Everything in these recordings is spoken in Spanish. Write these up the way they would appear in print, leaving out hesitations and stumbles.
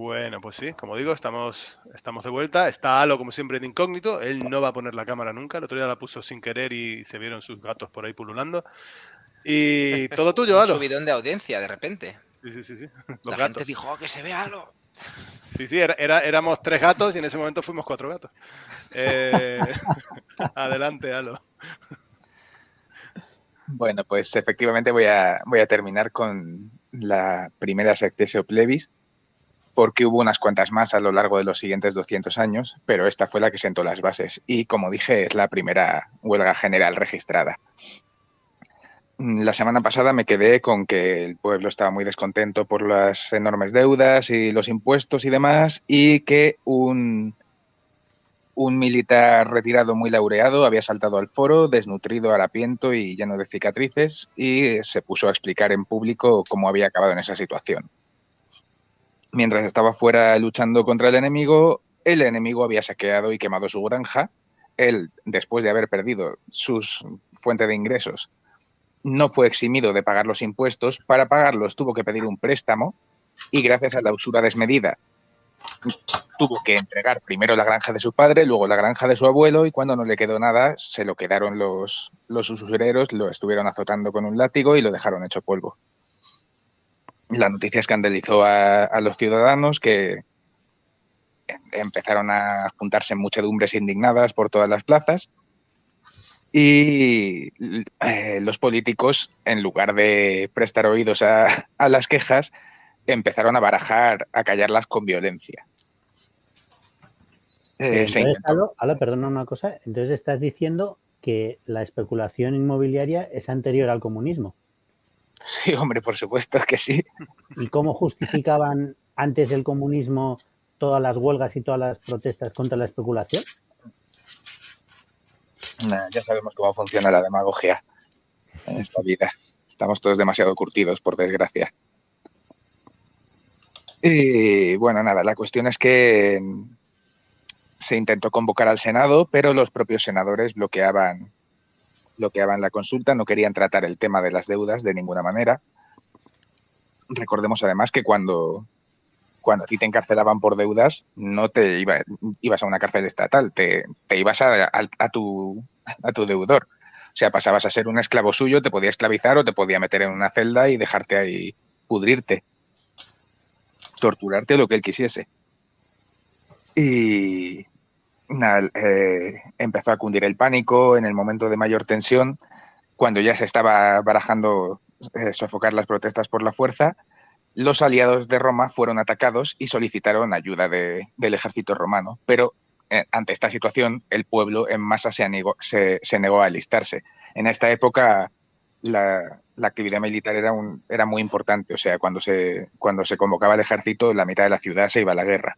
Bueno, pues sí, como digo, estamos de vuelta. Está Halo, como siempre, de incógnito. Él no va a poner la cámara nunca. El otro día la puso sin querer y se vieron sus gatos por ahí pululando. Y todo tuyo, Un Halo. subidón de audiencia, de repente. Sí. Los La gente gatos. dijo, "Oh, que se vea Halo". Sí, éramos 3 gatos y en ese momento fuimos 4 gatos. Eh, Adelante, Halo. Bueno, pues efectivamente voy a terminar con la primera Successio Plebis, porque hubo unas cuantas más a lo largo de los siguientes 200 años, pero esta fue la que sentó las bases y, como dije, es la primera huelga general registrada. La semana pasada me quedé con que el pueblo estaba muy descontento por las enormes deudas y los impuestos y demás, y que un militar retirado muy laureado había saltado al foro, desnutrido, harapiento y lleno de cicatrices, y se puso a explicar en público cómo había acabado en esa situación. Mientras estaba fuera luchando contra el enemigo había saqueado y quemado su granja. Él, después de haber perdido su fuente de ingresos, no fue eximido de pagar los impuestos. Para pagarlos tuvo que pedir un préstamo y, gracias a la usura desmedida, tuvo que entregar primero la granja de su padre, luego la granja de su abuelo, y cuando no le quedó nada se lo quedaron los usureros, lo estuvieron azotando con un látigo y lo dejaron hecho polvo. La noticia escandalizó a los ciudadanos, que empezaron a juntarse muchedumbres indignadas por todas las plazas, y los políticos, en lugar de prestar oídos a las quejas, empezaron a barajar a callarlas con violencia. Entonces, Halo, perdona una cosa, entonces estás diciendo que la especulación inmobiliaria es anterior al comunismo. Sí, hombre, por supuesto que sí. ¿Y cómo justificaban antes del comunismo todas las huelgas y todas las protestas contra la especulación? Ya sabemos cómo funciona la demagogia en esta vida. Estamos todos demasiado curtidos, por desgracia. Y bueno, nada, la cuestión es que se intentó convocar al Senado, pero los propios senadores bloqueaban la consulta, no querían tratar el tema de las deudas de ninguna manera. Recordemos además que cuando a ti te encarcelaban por deudas, no te ibas a una cárcel estatal, te ibas a tu deudor. O sea, pasabas a ser un esclavo suyo, te podía esclavizar o te podía meter en una celda y dejarte ahí pudrirte, torturarte, lo que él quisiese. Y nada, empezó a cundir el pánico en el momento de mayor tensión, cuando ya se estaba barajando sofocar las protestas por la fuerza. Los aliados de Roma fueron atacados y solicitaron ayuda del ejército romano, pero ante esta situación el pueblo en masa se negó a alistarse. En esta época la actividad militar era muy importante, o sea, cuando se convocaba el ejército, la mitad de la ciudad se iba a la guerra.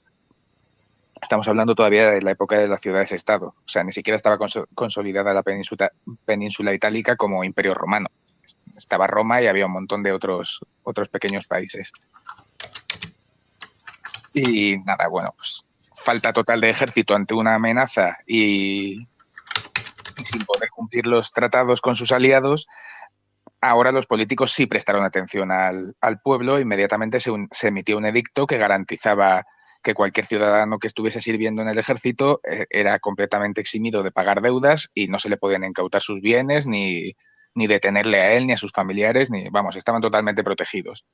Estamos hablando todavía de la época de las ciudades-estado, o sea, ni siquiera estaba consolidada la península itálica como imperio romano. Estaba Roma y había un montón de otros pequeños países. Y nada, bueno, pues falta total de ejército ante una amenaza y sin poder cumplir los tratados con sus aliados. Ahora los políticos sí prestaron atención al pueblo. Inmediatamente se emitió un edicto que garantizaba que cualquier ciudadano que estuviese sirviendo en el ejército era completamente eximido de pagar deudas y no se le podían incautar sus bienes, ni detenerle a él, ni a sus familiares, estaban totalmente protegidos.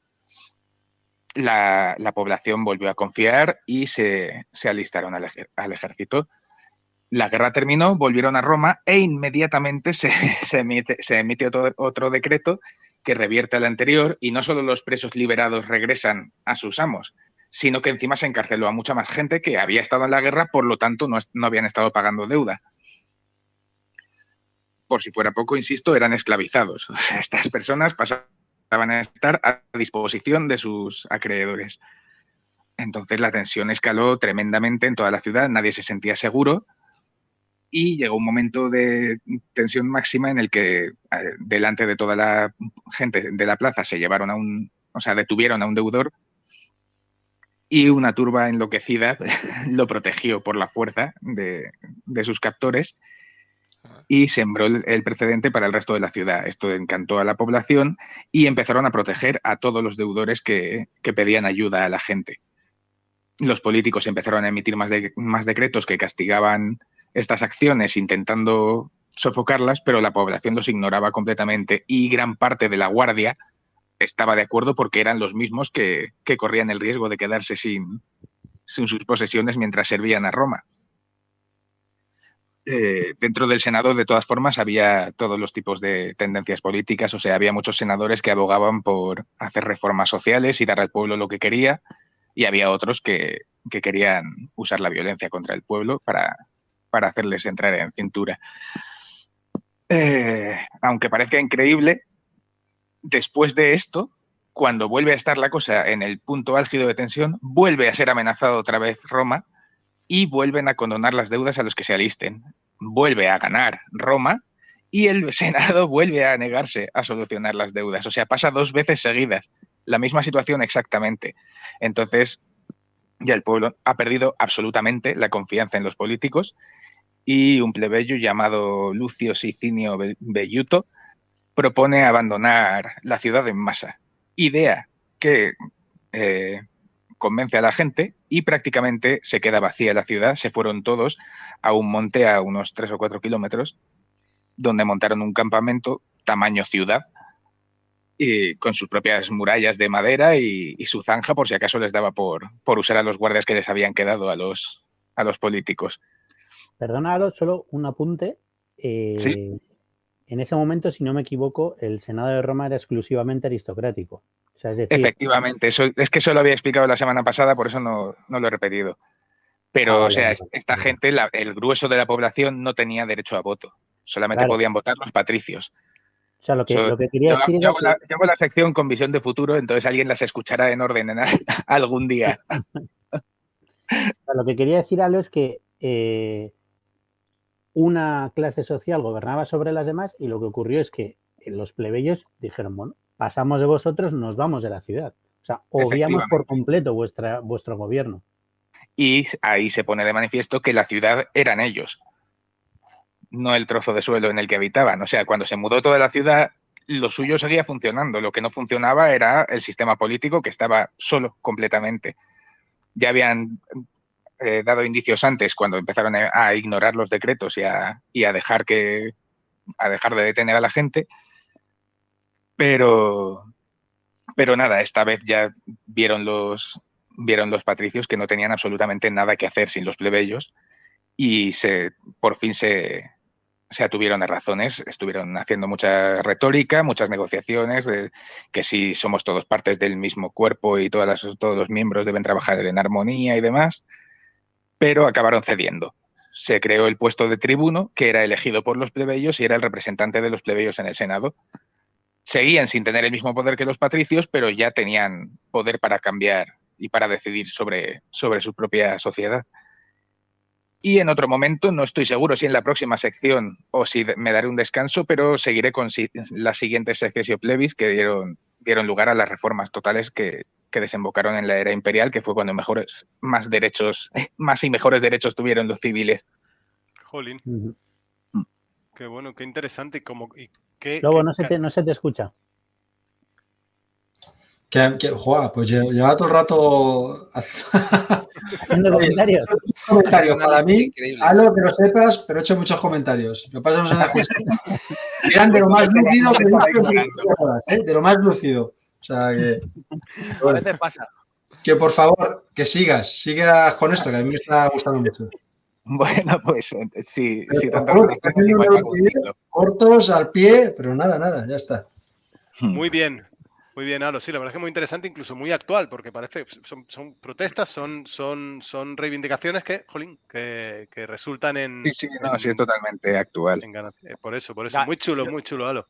La población volvió a confiar y se alistaron al ejército. La guerra terminó, volvieron a Roma e inmediatamente se emite otro decreto que revierte al anterior, y no solo los presos liberados regresan a sus amos, sino que encima se encarceló a mucha más gente que había estado en la guerra, por lo tanto no habían estado pagando deuda. Por si fuera poco, insisto, eran esclavizados. O sea, estas personas pasaban a estar a disposición de sus acreedores. Entonces la tensión escaló tremendamente en toda la ciudad, nadie se sentía seguro. Y llegó un momento de tensión máxima en el que delante de toda la gente de la plaza detuvieron a un deudor, y una turba enloquecida lo protegió por la fuerza de sus captores y sembró el precedente para el resto de la ciudad. Esto encantó a la población y empezaron a proteger a todos los deudores que pedían ayuda a la gente. los políticos empezaron a emitir más decretos que castigaban estas acciones intentando sofocarlas, pero la población los ignoraba completamente y gran parte de la guardia estaba de acuerdo porque eran los mismos que corrían el riesgo de quedarse sin sus posesiones mientras servían a Roma. Dentro del Senado, de todas formas, había todos los tipos de tendencias políticas, o sea, había muchos senadores que abogaban por hacer reformas sociales y dar al pueblo lo que quería, y había otros que querían usar la violencia contra el pueblo para hacerles entrar en cintura. Aunque parezca increíble, después de esto, cuando vuelve a estar la cosa en el punto álgido de tensión, vuelve a ser amenazado otra vez Roma y vuelven a condonar las deudas a los que se alisten. Vuelve a ganar Roma y el Senado vuelve a negarse a solucionar las deudas. O sea, pasa 2 veces seguidas. La misma situación exactamente. Entonces, ya el pueblo ha perdido absolutamente la confianza en los políticos y un plebeyo llamado Lucio Sicinio Velluto propone abandonar la ciudad en masa. Idea que convence a la gente y prácticamente se queda vacía la ciudad. Se fueron todos a un monte a unos 3 o 4 kilómetros donde montaron un campamento tamaño ciudad con sus propias murallas de madera y su zanja por si acaso les daba por usar a los guardias que les habían quedado a los políticos. Perdona, Alo, solo un apunte. ¿Sí? En ese momento, si no me equivoco, el Senado de Roma era exclusivamente aristocrático. O sea, es decir, efectivamente, es que eso lo había explicado la semana pasada, por eso no lo he repetido. Pero, vale, o sea, vale, esta vale. gente, el grueso de la población no tenía derecho a voto. Solamente Claro. podían votar los patricios. O sea, lo que quería decir Yo era que... hago la sección con visión de futuro, entonces alguien las escuchará en orden algún día. Lo que quería decir, Alo, es que una clase social gobernaba sobre las demás y lo que ocurrió es que los plebeyos dijeron, bueno, pasamos de vosotros, nos vamos de la ciudad. O sea, obviamos por completo vuestro gobierno. Y ahí se pone de manifiesto que la ciudad eran ellos, no el trozo de suelo en el que habitaban. O sea, cuando se mudó toda la ciudad, lo suyo seguía funcionando. Lo que no funcionaba era el sistema político, que estaba solo completamente. Ya habían dado indicios antes, cuando empezaron a ignorar los decretos y a dejar de detener a la gente. Pero nada, esta vez ya vieron los patricios que no tenían absolutamente nada que hacer sin los plebeyos y por fin se atuvieron a razones. Estuvieron haciendo mucha retórica, muchas negociaciones, de que si somos todos partes del mismo cuerpo y todos los miembros deben trabajar en armonía y demás, pero acabaron cediendo. Se creó el puesto de tribuno, que era elegido por los plebeyos y era el representante de los plebeyos en el Senado. Seguían sin tener el mismo poder que los patricios, pero ya tenían poder para cambiar y para decidir sobre su propia sociedad. Y en otro momento, no estoy seguro si en la próxima sección o si me daré un descanso, pero seguiré con las siguientes secesio plebis que dieron lugar a las reformas totales que desembocaron en la era imperial, que fue cuando más y mejores derechos tuvieron los civiles. Jolín. Qué bueno, qué interesante. Lobo, no se te escucha. Pues lleva todo el rato haciendo comentarios. Comentarios para mí, algo que lo sepas, pero he hecho muchos comentarios. Lo pasamos en la justicia. Eran de lo más lúcido de lo más lúcido. O sea que. A veces pasa. Que por favor, que sigas con esto, que a mí me está gustando mucho. Bueno, pues sí, tanto cortos al pie, pero nada, ya está. Muy bien, Alo. Sí, la verdad es que es muy interesante, incluso muy actual, porque parece son protestas, son reivindicaciones que resultan en. Sí, es totalmente actual. Por eso. Muy chulo, Alo.